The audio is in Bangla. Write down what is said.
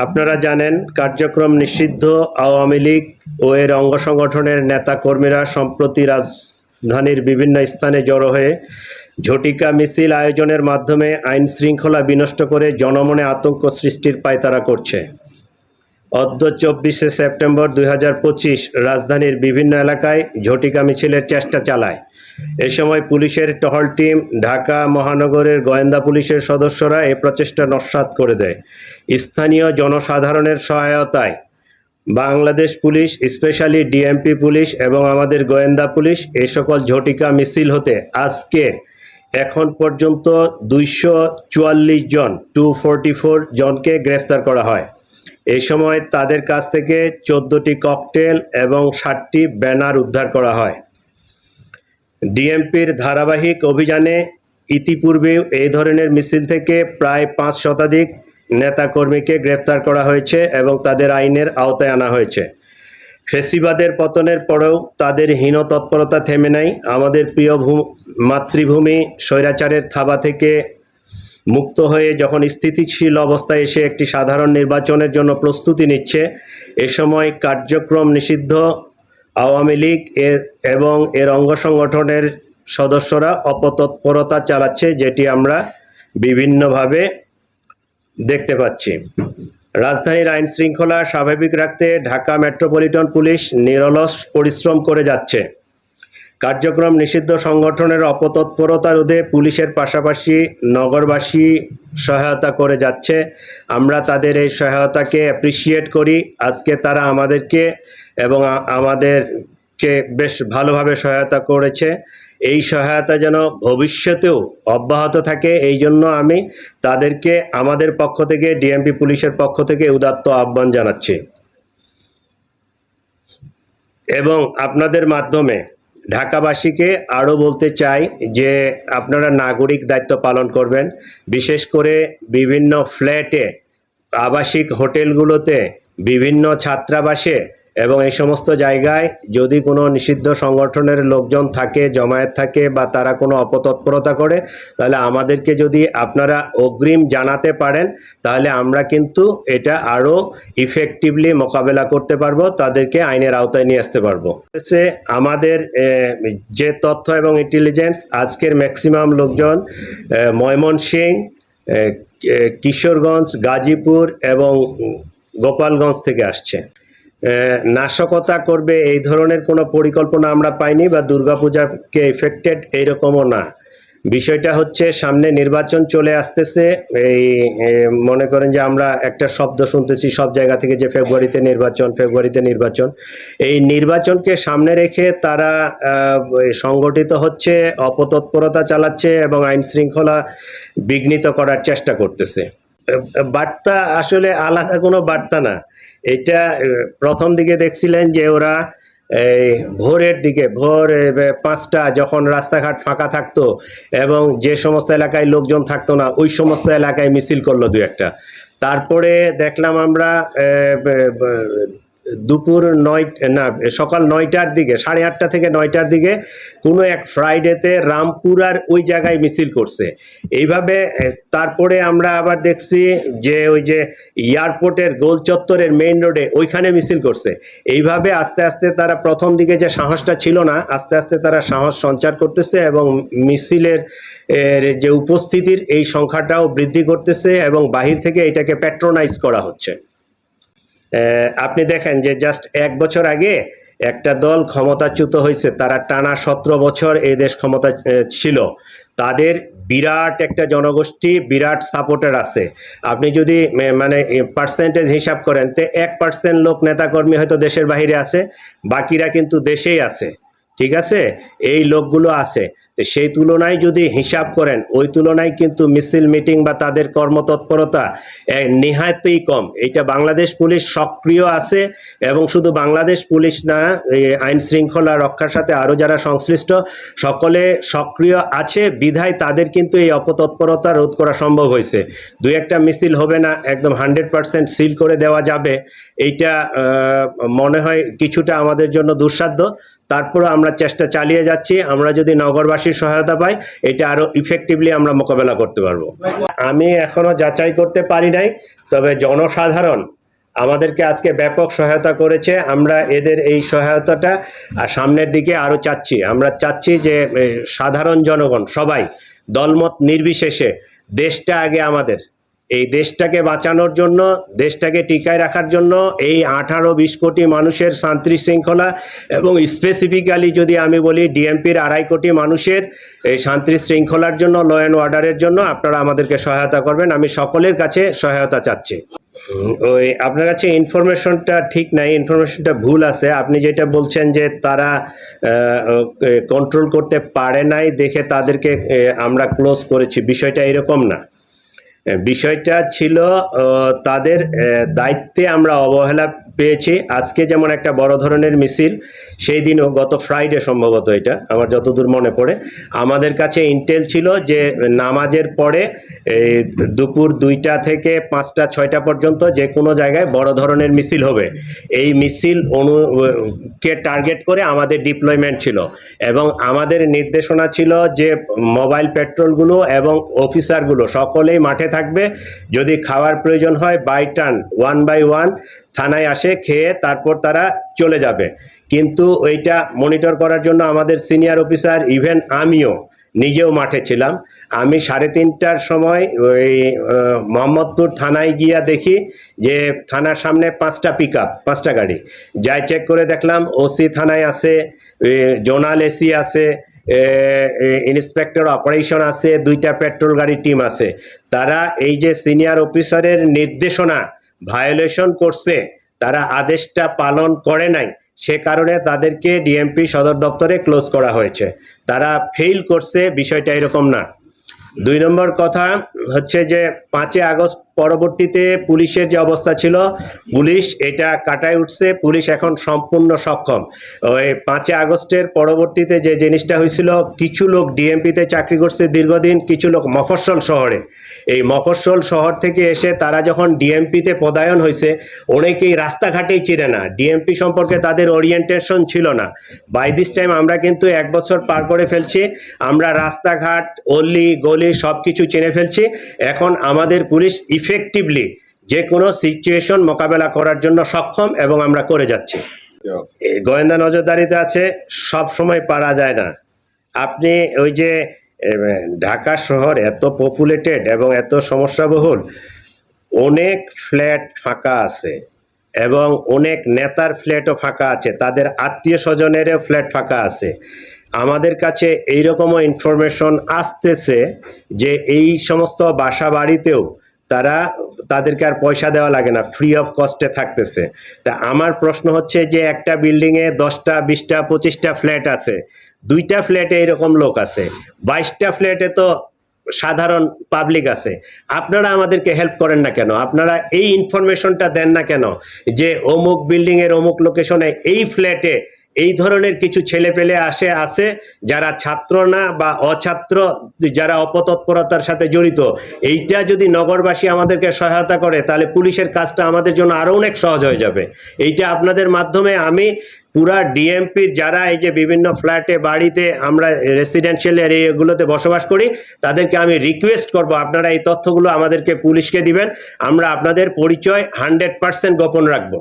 আপনারা জানেন কার্যক্রম নিষিদ্ধ আওয়ামী লীগ ও এর অঙ্গ সংগঠনের নেতাকর্মীরা সম্প্রতি রাজধানীর বিভিন্ন স্থানে জড়ো হয়ে ঝটিকা মিছিল আয়োজনের মাধ্যমে আইন শৃঙ্খলা বিনষ্ট করে জনমনে আতঙ্ক সৃষ্টির পায়তারা করছে। অদ্য 24শে সেপ্টেম্বর 2025 রাজধানীর বিভিন্ন এলাকায় ঝটিকা মিছিলের চেষ্টা চালায়। এ সময় পুলিশের টহল টিম, ঢাকা মহানগরের গোয়েন্দা পুলিশের সদস্যরা এ প্রচেষ্টা নস্যাৎ করে দেয়। স্থানীয় জনসাধারণের সহায়তায় Bangladesh police, specially DMP police এবং আমাদের গোয়েন্দা পুলিশ এই সকল ঝটিকা মিছিল হতে আজকে এখন পর্যন্ত 244 জন 244 জনকে গ্রেফতার করা হয়। এই সময় তাদের কাছ থেকে 14টি ককটেল এবং 60টি ব্যানার উদ্ধার করা হয়। ডিএমপির ধারাবাহিক অভিযানে ইতিপূর্বেও এই ধরনের মিছিল থেকে প্রায় 5 শতাধিক নেতাকর্মীকে গ্রেফতার করা হয়েছে এবং তাদের আইনের আওতায় আনা হয়েছে। ফেসিবাদের পতনের পরেও তাদের হীন তৎপরতা থেমে নাই। আমাদের প্রিয় মাতৃভূমি স্বৈরাচারের থাবা থেকে মুক্ত হয়ে যখন স্থিতিশীল অবস্থায় এসে একটি সাধারণ নির্বাচনের জন্য প্রস্তুতি নিচ্ছে, এ সময় কার্যক্রম নিষিদ্ধ আওয়ামী লীগ এবং এর অঙ্গ সংগঠনের সদস্যরা অপতৎপরতা চালাচ্ছে, যেটি আমরা বিভিন্নভাবে দেখতে পাচ্ছি। রাজধানীর আইন শৃঙ্খলা স্বাভাবিক রাখতে ঢাকা মেট্রোপলিটন পুলিশ নিরলস পরিশ্রম করে যাচ্ছে। কার্যক্রম নিষিদ্ধ সংগঠনের অপতৎপরতা রোধে পুলিশের পাশাপাশি নগরবাসী সহায়তা করে যাচ্ছে। আমরা তাদের এই সহায়তাকে অ্যাপ্রিসিয়েট করি। আজকে তারা আমাদেরকে এবং আমাদেরকে বেশ ভালোভাবে সহায়তা করেছে। এই সহায়তা যেন ভবিষ্যতেও অব্যাহত থাকে, এই জন্য আমি তাদেরকে আমাদের পক্ষ থেকে, ডিএমপি পুলিশের পক্ষ থেকে উদাত্ত আহ্বান জানাচ্ছি এবং আপনাদের মাধ্যমে ঢাকাবাসীকে আরও বলতে চাই যে আপনারা নাগরিক দায়িত্ব পালন করবেন। বিশেষ করে বিভিন্ন ফ্ল্যাটে, আবাসিক হোটেলগুলোতে, বিভিন্ন ছাত্রাবাসে এবং এই সমস্ত জায়গায় যদি কোনো নিষিদ্ধ সংগঠনের লোকজন থাকে, জমায়েত থাকে বা তারা কোনো অপতৎপরতা করে, তাহলে আমাদেরকে যদি আপনারা অগ্রিম জানাতে পারেন, তাহলে আমরা কিন্তু এটা আরও ইফেক্টিভলি মোকাবেলা করতে পারবো, তাদেরকে আইনের আওতায় নিয়ে আসতে পারবো। আমাদের যে তথ্য এবং ইন্টেলিজেন্স, আজকের ম্যাক্সিমাম লোকজন ময়মনসিংহ, কিশোরগঞ্জ, গাজীপুর এবং গোপালগঞ্জ থেকে আসছে। নাশকতা করবে এই ধরনের কোনো পরিকল্পনা আমরা পাইনি বা দুর্গাপূজাকে এফেক্টেড এইরকমও না। বিষয়টা হচ্ছে সামনে নির্বাচন চলে আসতেছে। এই মনে করেন যে আমরা একটা শব্দ শুনতেছি সব জায়গা থেকে যে ফেব্রুয়ারিতে নির্বাচন। এই নির্বাচনকে সামনে রেখে তারা সংগঠিত হচ্ছে, অপতৎপরতা চালাচ্ছে এবং আইন শৃঙ্খলা বিঘ্নিত করার চেষ্টা করতেছে। বার্তা আসলে আলাদা কোনো বার্তা না। এটা প্রথম দিকে দেখছিলেন যে ওরা ভোরের দিকে, ভোর 5টা যখন রাস্তাঘাট ফাঁকা থাকতো এবং যে সমস্ত এলাকায় লোকজন থাকতো না, ওই সমস্ত এলাকায় মিছিল করলো 2-1টা। তারপরে দেখলাম আমরা সকাল 9টার দিকে, 8:30 থেকে 9টার দিকে কোনো এক ফ্রাইডেতে রামপুরার ওই জায়গায় মিছিল করছে। এইভাবে তারপরে আমরা আবার দেখছি যে ওই যে এয়ারপোর্টের গোল চত্বরের মেইন রোডে ওইখানে মিছিল করছে। এইভাবে আস্তে আস্তে তারা, প্রথম দিকে যে সাহসটা ছিল না, আস্তে আস্তে তারা সাহস সঞ্চার করতেছে এবং মিছিলের যে উপস্থিতির এই সংখ্যাটাও বৃদ্ধি করতেছে এবং বাহির থেকে এটাকে প্যাট্রোনাইজ করা হচ্ছে। আপনি দেখেন যে জাস্ট 1 বছর আগে একটা দল ক্ষমতাচ্যুত হয়েছে, তারা টানা 17 বছর এই দেশ ক্ষমতা ছিল। তাদের বিরাট একটা জনগোষ্ঠী, বিরাট সাপোর্টার আছে। আপনি যদি মানে পার্সেন্টেজ হিসাব করেন, তো 1% লোক নেতাকর্মী হয়তো দেশের বাইরে আছে, বাকিরা কিন্তু দেশেই আছে। ঠিক আছে, এই লোকগুলো আছে। তো সেই তুলনায় যদি হিসাব করেন, ওই তুলনায় কিন্তু মিছিল মিটিং বা তাদের কর্মতৎপরতা নিহাতেই কম। এটা বাংলাদেশ পুলিশ সক্রিয় আছে এবং শুধু বাংলাদেশ পুলিশ না, আইন শৃঙ্খলা রক্ষার সাথে আরও যারা সংশ্লিষ্ট সকলে সক্রিয় আছে বিধায় তাদের কিন্তু এই অপতৎপরতা রোধ করা সম্ভব হয়েছে। 2-1টা মিছিল হবে না, একদম 100% সিল করে দেওয়া যাবে, এইটা মনে হয় কিছুটা আমাদের জন্য দুঃসাধ্য। তারপরে আমরা চেষ্টা চালিয়ে যাচ্ছি। আমরা যদি নগরবাসী দেশবাসীর সহায়তা পাই, এটা আরো ইফেক্টিভলি আমরা মোকাবেলা করতে পারবো। আমি এখনো যাচাই করতে পারি নাই, তবে জনসাধারণ আমাদেরকে আজকে ব্যাপক সহায়তা করেছে। আমরা এদের এই সহায়তাটা সামনের দিকে আরো চাচ্ছি। আমরা চাচ্ছি যে সাধারণ জনগণ সবাই দলমত নির্বিশেষে দেশটা আগে আমাদের, এই দেশটাকে বাঁচানোর জন্য, দেশটাকে টিকায় রাখার জন্য এই 18-20 কোটি মানুষের শান্তি শৃঙ্খলা এবং স্পেসিফিক্যালি যদি আমি বলি ডিএমপির 2.5 কোটি মানুষের এই শান্তি শৃঙ্খলার জন্য, ল অ্যান্ড অর্ডারের জন্য আপনারা আমাদেরকে সহায়তা করবেন, আমি সকলের কাছে সহায়তা চাচ্ছি। ওই আপনার কাছে ইনফরমেশনটা ঠিক নাই, ইনফরমেশনটা ভুল আছে। আপনি যেটা বলছেন যে তারা কন্ট্রোল করতে পারে নাই দেখে তাদেরকে আমরা ক্লোজ করেছি, বিষয়টা এরকম না। বিষয়টা ছিল তাদের দায়িত্বে আমরা অবহেলা পেয়েছি। আজকে যেমন একটা বড় ধরনের মিছিল, সেই দিনও গত ফ্রাইডে সম্ভবত, এটা আমার যতদূর মনে পড়ে, আমাদের কাছে ইন্টেল ছিল যে নামাজের পরে দুপুর 2টা থেকে 5টা 6টা পর্যন্ত যে কোনো জায়গায় বড় ধরনের মিছিল হবে। এই মিছিল কে টার্গেট করে আমাদের ডিপ্লয়মেন্ট ছিল এবং আমাদের নির্দেশনা ছিল যে মোবাইল পেট্রোলগুলো এবং অফিসারগুলো সকলেই মাঠে থাকবে। যদি খাওয়ার প্রয়োজন হয় বাই টার্ন 1 বাই 1 থানায় আসে, খেয়ে তারপর তারা চলে যাবে। কিন্তু ওইটা মনিটর করার জন্য আমাদের সিনিয়র অফিসার, ইভেন আমিও নিজেও মাঠে ছিলাম। আমি 3:30টার সময় ওই মোহাম্মদপুর থানায় গিয়া দেখি যে থানার সামনে 5টা পিকআপ, 5টা গাড়ি। যাই চেক করে দেখলাম ওসি থানায় আছে, জোনাল এসি আছে, ইন্সপেক্টর অপারেশন আছে, 2টা পেট্রোল গাড়ির টিম আছে। তারা এই যে সিনিয়র অফিসারের নির্দেশনা ভায়োলেশন করছে, তারা আদেশটা পালন করে নাই, সে কারণে তাদেরকে ডিএমপি সদর দপ্তরে ক্লোজ করা হয়েছে। তারা ফেল করছে, বিষয়টা এরকম না। 2 নম্বর কথা হচ্ছে যে 5 আগস্ট পরবর্তীতে পুলিশের যে অবস্থা ছিল, পুলিশ এটা কাটায় উঠছে, পুলিশ এখন সম্পূর্ণ সক্ষম। ওই 5 আগস্টের পরবর্তীতে যে জিনিসটা হয়েছিল, কিছু লোক ডিএমপিতে চাকরি করছে দীর্ঘদিন, কিছু লোক মফস্বল শহরে, এই মফস্বল শহর থেকে এসে তারা যখন ডিএমপিতে পদায়ন হয়েছে, অনেকেই রাস্তাঘাটেই চিনে না, ডিএমপি সম্পর্কে তাদের ওরিয়েন্টেশন ছিল না। বাই দিস টাইম আমরা কিন্তু 1 বছর পার করে ফেলছি, আমরা রাস্তাঘাট, অলি গলি সব কিছু চিনে ফেলছি। এখন আমাদের পুলিশ ইফেক্টিভলি যে কোনো সিচুয়েশন মোকাবেলা করার জন্য সক্ষম এবং আমরা করে যাচ্ছি। গোয়েন্দা নজরদারিতে আছে, সব সময় পারা যায় না। আপনি ওই যে ঢাকা শহর এত পপুলেটেড এবং এত সমস্যাবহুল, অনেক ফ্ল্যাট ফাঁকা আছে এবং অনেক নেতার ফ্ল্যাটও ফাঁকা আছে, তাদের আত্মীয় স্বজনেরও ফ্ল্যাট ফাঁকা আছে। আমাদের কাছে এইরকমও ইনফরমেশন আসতেছে যে এই সমস্ত বাসা বাড়িতেও তাদেরকে আর পয়সা দেওয়া লাগে না, ফ্রি অফ কস্টে থাকতেছে। তা আমার প্রশ্ন হচ্ছে যে একটা বিল্ডিংয়ে 10টা 20টা 25টা ফ্ল্যাট আছে, 2টা ফ্ল্যাটে এরকম লোক আছে, 22টা ফ্ল্যাটে তো সাধারণ পাবলিক আছে। আপনারা আমাদেরকে হেল্প করেন না কেন? আপনারা এই ইনফরমেশনটা দেন না কেন যে অমুক বিল্ডিং এর অমুক লোকেশনে এই ফ্ল্যাটে এই ধরনের কিছু ছেলে পেলে আছে যারা ছাত্র না বা অছাত্র, যারা অপতৎপরতার সাথে জড়িত। এইটা যদি নগরবাসী আমাদেরকে সহায়তা করে, তাহলে পুলিশের কাজটা আমাদের জন্য আরো অনেক সহজ হয়ে যাবে। এইটা আপনাদের মাধ্যমে আমি পুরা ডিএমপির যারা এই যে বিভিন্ন ফ্ল্যাটে, বাড়িতে, আমরা রেসিডেন্সিয়াল এরিয়াগুলোতে বসবাস করি, তাদেরকে আমি রিকোয়েস্ট করব আপনারা এই তথ্যগুলো আমাদেরকে পুলিশকে দিবেন। আমরা আপনাদের পরিচয় 100% গোপন রাখবো।